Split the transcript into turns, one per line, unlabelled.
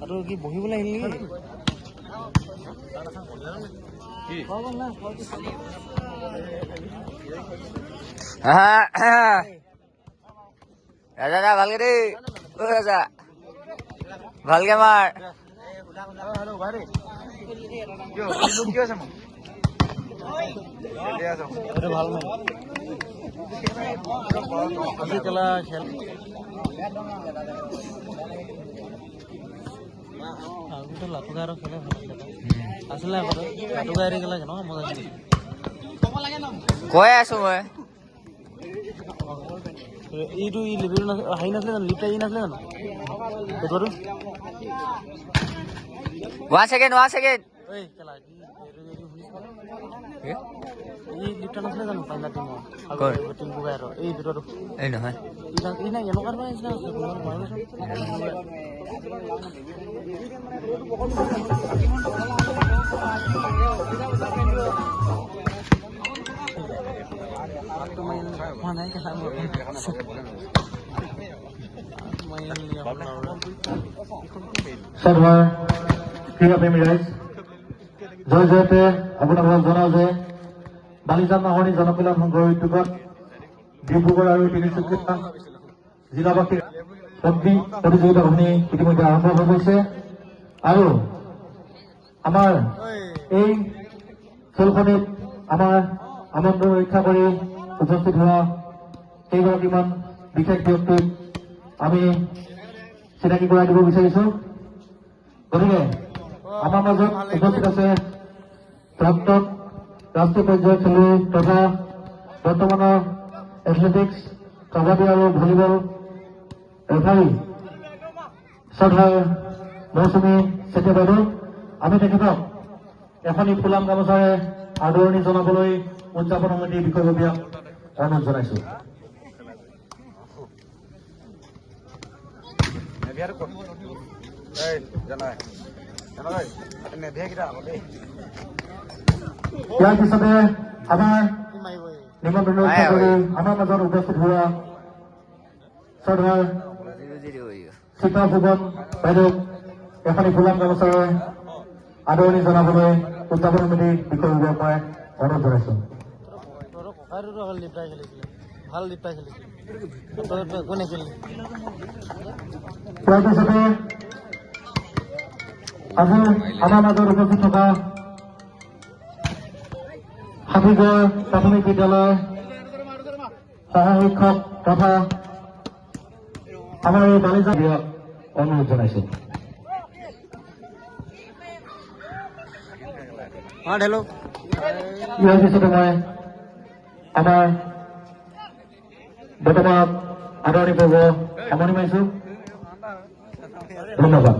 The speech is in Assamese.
আৰু কি বহিবলৈ আহিলি নেকি?
ৰাজা ভালকে দেই ৰাজা ভালকে মাৰ
ভাল নাই আজি কেলা খেল লাটুগাৰ খেলে ভাল আছিলে আগতে লাটুগাৰ গেলা কেন মজা
কৈ আছো মই
এইটো ই লেভেল হাই নাছিলে জানো লিপটা ই নাছিলে জানো পেটুৱাটো
1 সেকেন্ড
ঐ কেলা এই লিপটা নাছিলে জানো পাইলা টিমৰ আগৰ টিম বুগাৰ এই পেটুৱাটো
এই নহয়
ই না এনেকুৱা নিচিনা আছে
Sarvar, Kriya Premi Rais, Joy Joyte, আপোনালোকক জনাও যে বালিজান নাহৰী জনকল্যাণ সংঘৰ উদ্যোগত ডিব্ৰুগড় আৰু তিনিচুকীয়া জিলাবাসীৰ ৰগ্বী প্ৰতিযোগিতাসমূহ ইতিমধ্যে আৰম্ভ হৈ গৈছে আৰু আমাৰ এই খেলখনিত আমাৰ আনন্দ ৰক্ষা কৰি উপস্থিত হোৱা কেইগৰাকীমান বিশেষ ব্যক্তিক আমি চিনাকি কৰাই দিব বিচাৰিছো গতিকে আমাৰ মাজত উপস্থিত আছে প্ৰাক্তন ৰাষ্ট্ৰীয় পৰ্যায়ৰ খেলুৱৈ তথা বৰ্তমানৰ এথলেটিক্স কাবাডী আৰু ভলীবল ৰেফাৰী শ্ৰদ্ধাৰ মৌচুমী চেতিয়া বাইদেউ আমি তেখেতক এখনি ফুলাম গামোচাৰে আদৰণি জনাবলৈ উদযাপন সমিতিৰ বিষয়ববীয়াক অনুৰোধ জনাইছো ইয়াৰ পিছতে আমাৰ নিমন্ত্ৰণ ৰক্ষা কৰি আমাৰ মাজত উপস্থিত হোৱা শ্ৰদ্ধাৰ সীতা ফুকন বাইদেউক এখনি ফুলাম গামোচাৰে আদৰণি জনাবলৈ উদযাপন সমিতিৰ বিষয়ববীয়াক মই অনুৰোধ জনাইছো
ভাল লিপটাই খেলিছিলে একো নেখেলিলে
ইয়াৰ পিছতে আজি আমাৰ মাজত উপস্থিত থকা হাতীগড় প্ৰাথমিক বিদ্যালয় সহায় শিক্ষক তথা আমাৰ এই বালিজা অনুৰোধ জনাইছো ইয়াৰ পিছতে মই আমাৰ বৰ্তমান আদৰণি পৰ্ব সামৰণি মাৰিছো ধন্যবাদ